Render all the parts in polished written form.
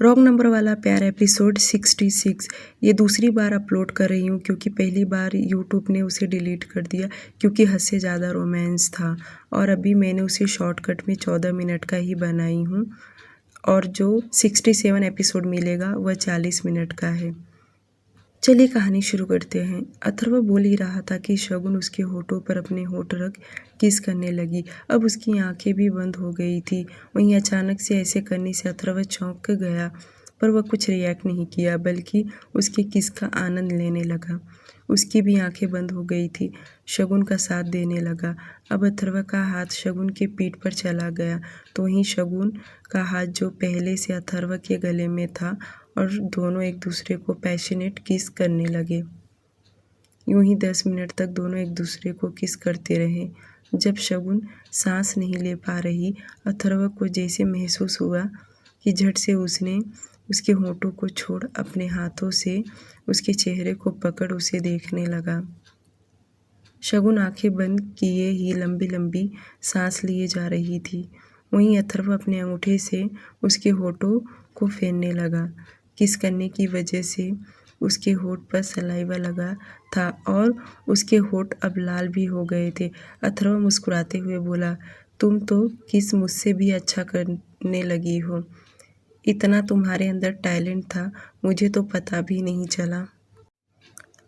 Wrong number वाला प्यार episode 66। ये दूसरी बार अपलोड कर रही हूँ क्योंकि पहली बार यूट्यूब ने उसे डिलीट कर दिया क्योंकि हद से ज़्यादा रोमांस था। और अभी मैंने उसे शॉर्टकट में 14 मिनट का ही बनाई हूँ और जो 67 एपिसोड मिलेगा वह 40 मिनट का है। चलिए कहानी शुरू करते हैं। अथर्व बोल ही रहा था कि शगुन उसके होठों पर अपने होठ रख किस करने लगी। अब उसकी आंखें भी बंद हो गई थी। वहीं अचानक से ऐसे करने से अथर्व चौंक गया, पर वह कुछ रिएक्ट नहीं किया बल्कि उसके किस का आनंद लेने लगा। उसकी भी आंखें बंद हो गई थी। शगुन का साथ देने लगा। अब अथर्व का हाथ शगुन के पीठ पर चला गया तो वहीं शगुन का हाथ जो पहले से अथर्व के गले में था और दोनों एक दूसरे को पैशनेट किस करने लगे। यूं ही 10 मिनट तक दोनों एक दूसरे को किस करते रहे। जब शगुन सांस नहीं ले पा रही, अथर्व को जैसे महसूस हुआ कि झट से उसने उसके होठों को छोड़ अपने हाथों से उसके चेहरे को पकड़ उसे देखने लगा। शगुन आंखें बंद किए ही लंबी लंबी सांस लिए जा रही थी। वहीं अथर्व अपने अंगूठे से उसके होठों को फेरने लगा। किस करने की वजह से उसके होठ पर सलाइवा लगा था और उसके होठ अब लाल भी हो गए थे। अथर्व मुस्कुराते हुए बोला, तुम तो किस मुझसे भी अच्छा करने लगी हो। इतना तुम्हारे अंदर टैलेंट था, मुझे तो पता भी नहीं चला।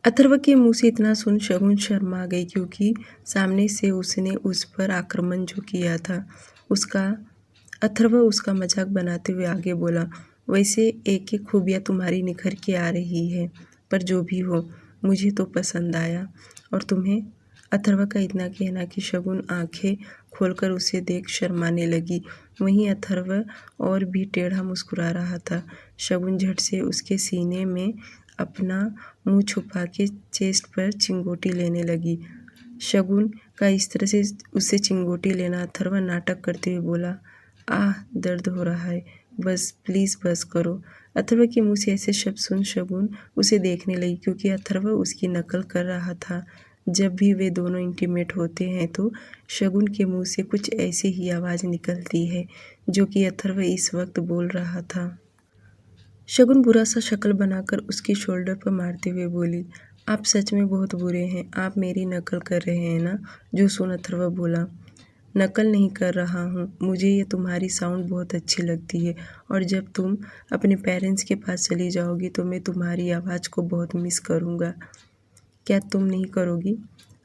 अथर्व के मुंह से इतना सुन शगुन शर्मा गई क्योंकि सामने से उसने उस पर आक्रमण जो किया था उसका अथर्व उसका मजाक बनाते हुए आगे बोला, वैसे एक एक खूबियाँ तुम्हारी निखर के आ रही है, पर जो भी हो मुझे तो पसंद आया। और तुम्हें? अथर्व का इतना कहना कि शगुन आंखें खोलकर उसे देख शर्माने लगी। वहीं अथर्व और भी टेढ़ा मुस्कुरा रहा था। शगुन झट से उसके सीने में अपना मुंह छुपा के चेस्ट पर चिंगोटी लेने लगी। शगुन का इस तरह से उससे चिंगोटी लेना अथर्व नाटक करते हुए बोला, आह दर्द हो रहा है, बस प्लीज़ बस करो। अथर्व के मुंह से ऐसे शब्द सुन शगुन उसे देखने लगी क्योंकि अथर्व उसकी नकल कर रहा था। जब भी वे दोनों इंटीमेट होते हैं तो शगुन के मुंह से कुछ ऐसी ही आवाज़ निकलती है जो कि अथर्व इस वक्त बोल रहा था। शगुन बुरा सा शक्ल बनाकर उसके शोल्डर पर मारते हुए बोली, आप सच में बहुत बुरे हैं, आप मेरी नकल कर रहे हैं ना। जो सुन अथर्व बोला, नकल नहीं कर रहा हूँ, मुझे ये तुम्हारी साउंड बहुत अच्छी लगती है और जब तुम अपने पेरेंट्स के पास चली जाओगी तो मैं तुम्हारी आवाज़ को बहुत मिस करूँगा। क्या तुम नहीं करोगी?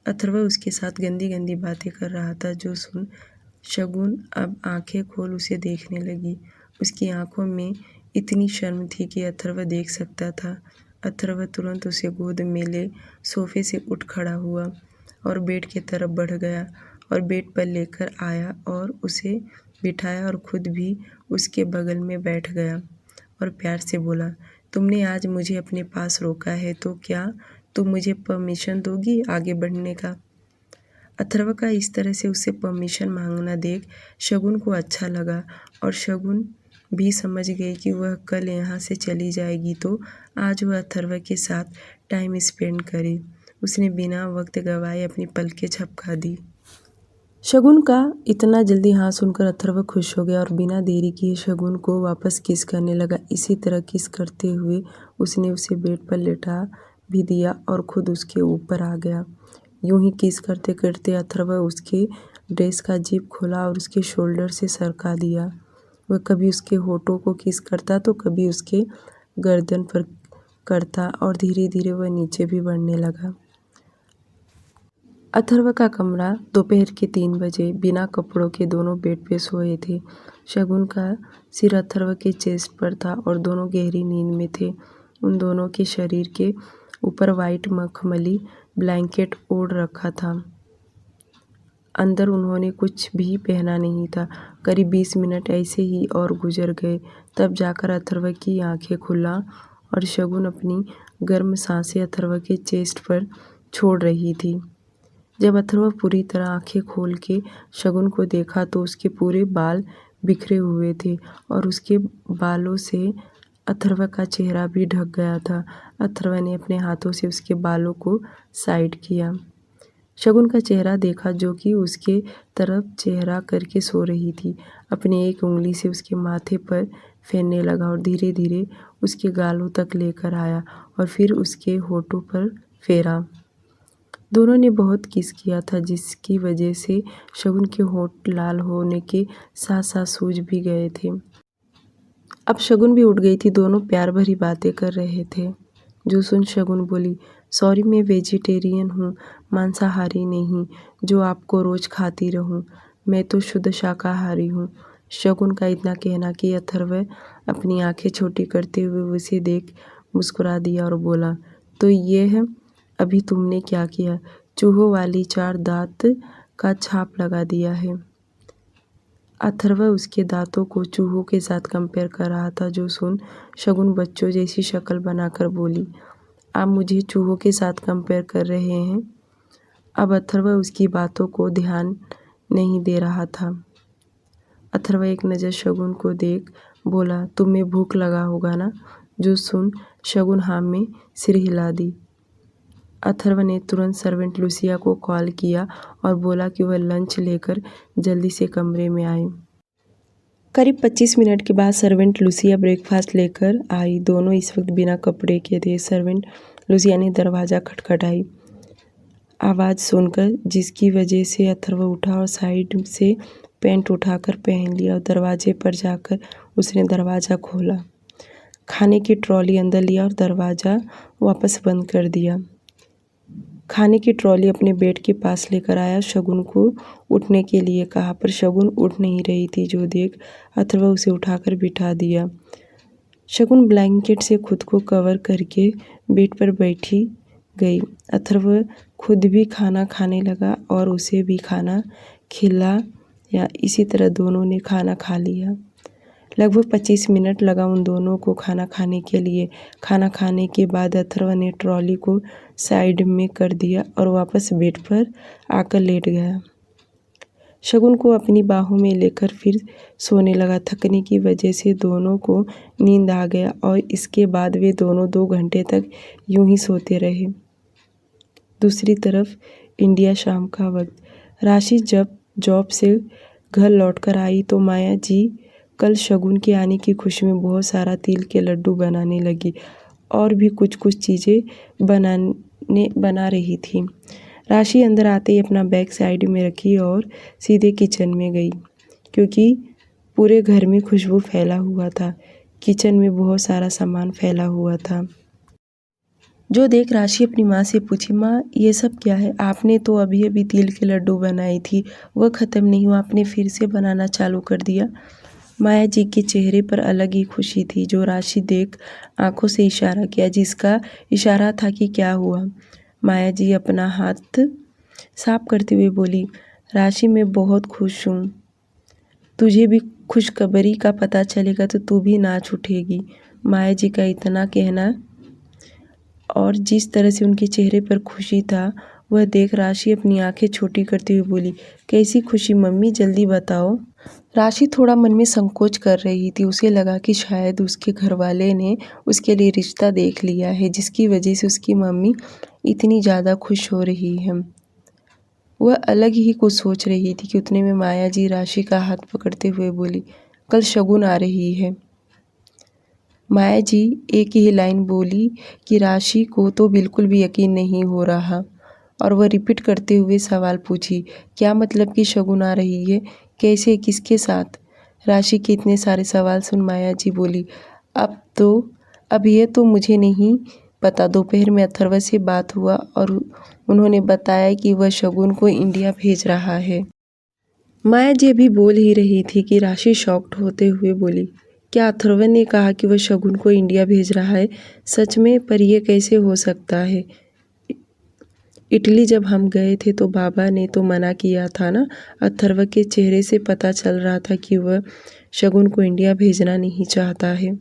अथर्व उसके साथ गंदी गंदी बातें कर रहा था। जो सुन शगुन अब आंखें खोल उसे देखने लगी। उसकी आंखों में इतनी शर्म थी कि अथर्व देख सकता था। अथर्व तुरंत उसे गोद में ले सोफे से उठ खड़ा हुआ और बेड की तरफ बढ़ गया और बेड पर लेकर आया और उसे बिठाया और खुद भी उसके बगल में बैठ गया और प्यार से बोला, तुमने आज मुझे अपने पास रोका है तो क्या तुम मुझे परमिशन दोगी आगे बढ़ने का? अथर्व का इस तरह से उससे परमिशन मांगना देख शगुन को अच्छा लगा और शगुन भी समझ गई कि वह कल यहाँ से चली जाएगी तो आज वह अथर्व के साथ टाइम स्पेंड करे। उसने बिना वक्त गवाए अपनी पलकें झपका दी। शगुन का इतना जल्दी हाँ सुनकर अथर्व खुश हो गया और बिना देरी किए शगुन को वापस किस करने लगा। इसी तरह किस करते हुए उसने उसे बेड पर लेटा भी दिया और खुद उसके ऊपर आ गया। यूं ही किस करते करते अथर्व उसके ड्रेस का जिप खोला और उसके शोल्डर से सरका दिया। वह कभी उसके होठों को किस करता तो कभी उसके गर्दन पर करता और धीरे धीरे वह नीचे भी बढ़ने लगा। अथर्व का कमरा दोपहर के 3 बजे बिना कपड़ों के दोनों बेड पे सोए थे। शगुन का सिर अथर्व के चेस्ट पर था और दोनों गहरी नींद में थे। उन दोनों के शरीर के ऊपर वाइट मखमली ब्लैंकेट ओढ़ रखा था। अंदर उन्होंने कुछ भी पहना नहीं था। करीब 20 मिनट ऐसे ही और गुजर गए। तब जाकर अथर्व की आंखें खुला और शगुन अपनी गर्म सांसें अथर्व के चेस्ट पर छोड़ रही थी। जब अथर्व पूरी तरह आंखें खोल के शगुन को देखा तो उसके पूरे बाल बिखरे हुए थे और उसके बालों से अथर्व का चेहरा भी ढक गया था। अथर्व ने अपने हाथों से उसके बालों को साइड किया। शगुन का चेहरा देखा जो कि उसके तरफ चेहरा करके सो रही थी। अपनी एक उंगली से उसके माथे पर फेरने लगा और धीरे धीरे उसके गालों तक लेकर आया और फिर उसके होठों पर फेरा। दोनों ने बहुत किस किया था, जिसकी वजह से शगुन के होठ लाल होने के साथ साथ सूज भी गए थे। अब शगुन भी उठ गई थी। दोनों प्यार भरी बातें कर रहे थे। जो सुन शगुन बोली, सॉरी मैं वेजिटेरियन हूँ, मांसाहारी नहीं जो आपको रोज खाती रहूँ। मैं तो शुद्ध शाकाहारी हूँ। शगुन का इतना कहना कि अथर्व अपनी आंखें छोटी करते हुए उसे देख मुस्कुरा दिया और बोला, तो ये है अभी तुमने क्या किया? चूहों वाली 4 दांत का छाप लगा दिया है। अथर्व उसके दांतों को चूहों के साथ कंपेयर कर रहा था। जो सुन शगुन बच्चों जैसी शक्ल बनाकर बोली, आप मुझे चूहों के साथ कंपेयर कर रहे हैं? अब अथर्व उसकी बातों को ध्यान नहीं दे रहा था। अथर्व एक नज़र शगुन को देख बोला, तुम्हें भूख लगा होगा ना? जो सुन शगुन हाँ में सिर हिला दी। अथर्व ने तुरंत सर्वेंट लुसिया को कॉल किया और बोला कि वह लंच लेकर जल्दी से कमरे में आए। करीब 25 मिनट के बाद सर्वेंट लुसिया ब्रेकफास्ट लेकर आई। दोनों इस वक्त बिना कपड़े के थे। सर्वेंट लुसिया ने दरवाज़ा खटखटाई। आवाज़ सुनकर जिसकी वजह से अथर्व उठा और साइड से पैंट उठाकर पहन लिया और दरवाजे पर जाकर उसने दरवाज़ा खोला, खाने की ट्रॉली अंदर लिया और दरवाज़ा वापस बंद कर दिया। खाने की ट्रॉली अपने बेड के पास लेकर आया। शगुन को उठने के लिए कहा पर शगुन उठ नहीं रही थी। जो देख अथर्व उसे उठाकर बिठा दिया। शगुन ब्लैंकेट से खुद को कवर करके बेड पर बैठी गई। अथर्व खुद भी खाना खाने लगा और उसे भी खाना खिलाया। इसी तरह दोनों ने खाना खा लिया। लगभग 25 मिनट लगा उन दोनों को खाना खाने के लिए। खाना खाने के बाद अथर्व ने ट्रॉली को साइड में कर दिया और वापस बेड पर आकर लेट गया। शगुन को अपनी बाहों में लेकर फिर सोने लगा। थकने की वजह से दोनों को नींद आ गया और इसके बाद वे दोनों 2 घंटे तक यूं ही सोते रहे। दूसरी तरफ इंडिया, शाम का वक्त। राशि जब जॉब से घर लौटकर आई तो माया जी कल शगुन के आने की खुशी में बहुत सारा तिल के लड्डू बनाने लगी और भी कुछ कुछ चीज़ें बना रही थी। राशि अंदर आते ही अपना बैग साइड में रखी और सीधे किचन में गई, क्योंकि पूरे घर में खुशबू फैला हुआ था। किचन में बहुत सारा सामान फैला हुआ था। जो देख राशि अपनी माँ से पूछी, माँ ये सब क्या है? आपने तो अभी अभी तिल के लड्डू बनाई थी, वह ख़त्म नहीं हुआ, आपने फिर से बनाना चालू कर दिया। माया जी के चेहरे पर अलग ही खुशी थी। जो राशि देख आंखों से इशारा किया, जिसका इशारा था कि क्या हुआ। माया जी अपना हाथ साफ करते हुए बोली, राशि मैं बहुत खुश हूँ। तुझे भी खुशखबरी का पता चलेगा तो तू भी नाच उठेगी। माया जी का इतना कहना और जिस तरह से उनके चेहरे पर खुशी था वह देख राशि अपनी आंखें छोटी करती हुई बोली, कैसी खुशी मम्मी, जल्दी बताओ। राशि थोड़ा मन में संकोच कर रही थी। उसे लगा कि शायद उसके घर वाले ने उसके लिए रिश्ता देख लिया है, जिसकी वजह से उसकी मम्मी इतनी ज़्यादा खुश हो रही है। वह अलग ही कुछ सोच रही थी कि उतने में माया जी राशि का हाथ पकड़ते हुए बोली, कल शगुन आ रही है। माया जी एक ही लाइन बोली कि राशि को तो बिल्कुल भी यकीन नहीं हो रहा और वह रिपीट करते हुए सवाल पूछी, क्या मतलब कि शगुन आ रही है? कैसे, किसके साथ? राशि के इतने सारे सवाल सुन माया जी बोली, अब ये तो मुझे नहीं पता। दोपहर में अथर्व से बात हुआ और उन्होंने बताया कि वह शगुन को इंडिया भेज रहा है। माया जी अभी बोल ही रही थी कि राशि शॉक्ड होते हुए बोली, क्या अथर्व ने कहा कि वह शगुन को इंडिया भेज रहा है? सच में? पर यह कैसे हो सकता है? इटली जब हम गए थे तो बाबा ने तो मना किया था ना। अथर्व के चेहरे से पता चल रहा था कि वह शगुन को इंडिया भेजना नहीं चाहता है।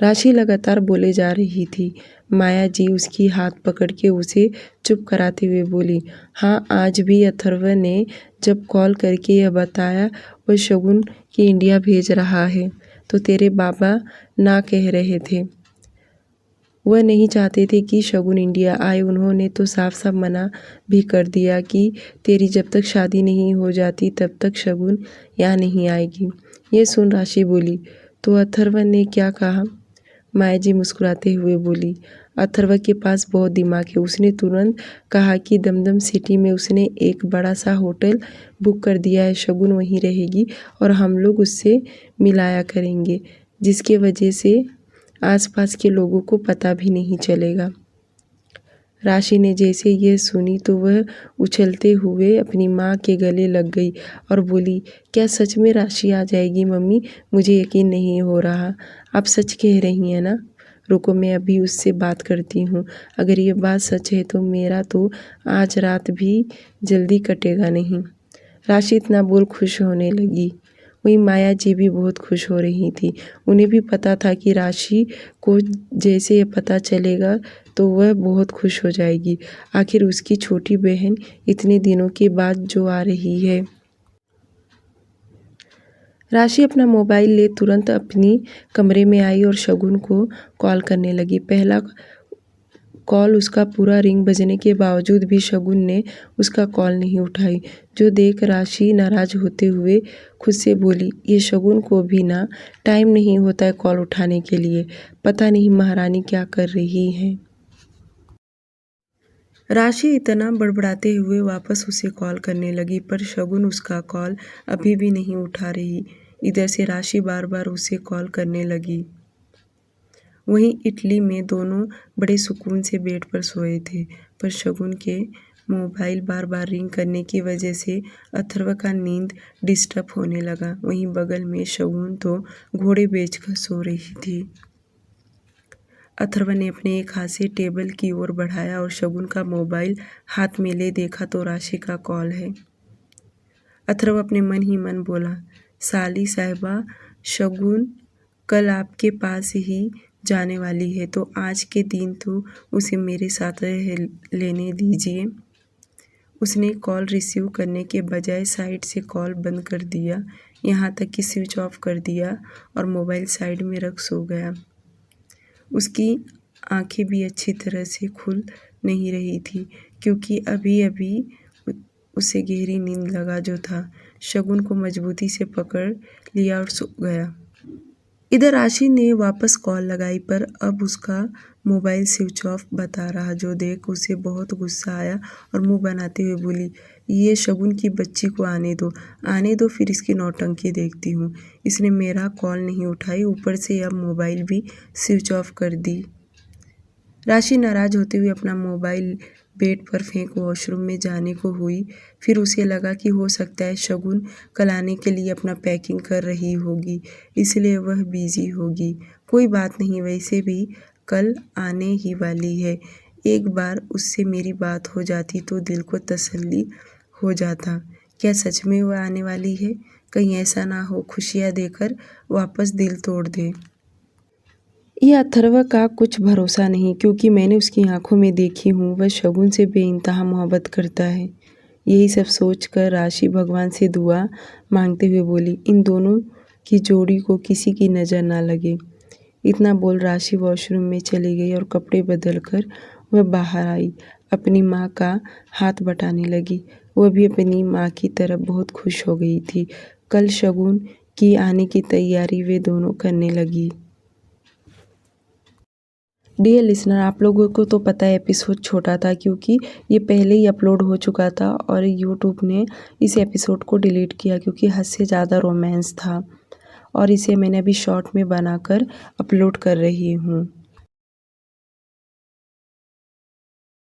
राशि लगातार बोले जा रही थी। माया जी उसकी हाथ पकड़ के उसे चुप कराते हुए बोली, हाँ आज भी अथर्व ने जब कॉल करके यह बताया वह शगुन की इंडिया भेज रहा है तो तेरे बाबा ना कह रहे थे। वह नहीं चाहते थे कि शगुन इंडिया आए। उन्होंने तो साफ साफ मना भी कर दिया कि तेरी जब तक शादी नहीं हो जाती तब तक शगुन यहाँ नहीं आएगी। ये सुन राशि बोली, तो अथर्व ने क्या कहा? माया जी मुस्कुराते हुए बोली, अथर्व के पास बहुत दिमाग है। उसने तुरंत कहा कि दमदम सिटी में उसने एक बड़ा सा होटल बुक कर दिया है, शगुन वहीं रहेगी और हम लोग उससे मिलाया करेंगे, जिसके वजह से आसपास के लोगों को पता भी नहीं चलेगा। राशि ने जैसे यह सुनी तो वह उछलते हुए अपनी माँ के गले लग गई और बोली, क्या सच में राशि आ जाएगी मम्मी? मुझे यकीन नहीं हो रहा। आप सच कह रही हैं ना? रुको, मैं अभी उससे बात करती हूँ। अगर ये बात सच है तो मेरा तो आज रात भी जल्दी कटेगा नहीं। राशि इतना बोल खुश होने लगी। वहीं माया जी भी बहुत खुश हो रही थी। उन्हें भी पता था कि राशि को जैसे ये पता चलेगा तो वह बहुत खुश हो जाएगी। आखिर उसकी छोटी बहन इतने दिनों के बाद जो आ रही है। राशि अपना मोबाइल ले तुरंत अपनी कमरे में आई और शगुन को कॉल करने लगी। पहला कॉल उसका पूरा रिंग बजने के बावजूद भी शगुन ने उसका कॉल नहीं उठाई, जो देख राशि नाराज होते हुए खुद से बोली, ये शगुन को भी ना टाइम नहीं होता है कॉल उठाने के लिए। पता नहीं महारानी क्या कर रही है। राशि इतना बड़बड़ाते हुए वापस उसे कॉल करने लगी, पर शगुन उसका कॉल अभी भी नहीं उठा रही। इधर से राशि बार बार उसे कॉल करने लगी। वहीं इटली में दोनों बड़े सुकून से बेड पर सोए थे, पर शगुन के मोबाइल बार बार रिंग करने की वजह से अथर्व का नींद डिस्टर्ब होने लगा। वहीं बगल में शगुन तो घोड़े बेचकर सो रही थी। अथर्व ने अपने एक हाथ से टेबल की ओर बढ़ाया और शगुन का मोबाइल हाथ में ले देखा तो राशि का कॉल है। अथर्व अपने मन ही मन बोला, साली साहिबा, शगुन कल आपके पास ही जाने वाली है, तो आज के दिन तो उसे मेरे साथ लेने दीजिए। उसने कॉल रिसीव करने के बजाय साइड से कॉल बंद कर दिया, यहाँ तक कि स्विच ऑफ कर दिया और मोबाइल साइड में रख सो गया। उसकी आंखें भी अच्छी तरह से खुल नहीं रही थी, क्योंकि अभी अभी उसे गहरी नींद लगा जो था। शगुन को मजबूती से पकड़ लिया और सो गया। इधर राशि ने वापस कॉल लगाई, पर अब उसका मोबाइल स्विच ऑफ बता रहा, जो देख उसे बहुत गुस्सा आया और मुंह बनाते हुए बोली, ये शगुन की बच्ची को आने दो, फिर इसकी नौटंकी देखती हूँ। इसने मेरा कॉल नहीं उठाई, ऊपर से अब मोबाइल भी स्विच ऑफ कर दी। राशि नाराज होते हुए अपना मोबाइल बेड पर फेंक वॉशरूम में जाने को हुई। फिर उसे लगा कि हो सकता है शगुन कल आने के लिए अपना पैकिंग कर रही होगी, इसलिए वह बिजी होगी। कोई बात नहीं, वैसे भी कल आने ही वाली है। एक बार उससे मेरी बात हो जाती तो दिल को तसल्ली हो जाता। क्या सच में वह आने वाली है? कहीं ऐसा ना हो खुशियाँ देकर वापस दिल तोड़ दे। यह अथर्व का कुछ भरोसा नहीं, क्योंकि मैंने उसकी आंखों में देखी हूँ, वह शगुन से बेइंतहा मोहब्बत करता है। यही सब सोचकर राशि भगवान से दुआ मांगते हुए बोली, इन दोनों की जोड़ी को किसी की नज़र ना लगे। इतना बोल राशि वॉशरूम में चली गई और कपड़े बदलकर वह बाहर आई। अपनी माँ का हाथ बटाने लगी। वह भी अपनी माँ की तरह बहुत खुश हो गई थी। कल शगुन की आने की तैयारी वे दोनों करने लगी। डियर लिसनर, आप लोगों को तो पता है एपिसोड छोटा था, क्योंकि ये पहले ही अपलोड हो चुका था और यूट्यूब ने इस एपिसोड को डिलीट किया, क्योंकि हद से ज़्यादा रोमांस था और इसे मैंने अभी शॉर्ट में बनाकर अपलोड कर रही हूँ।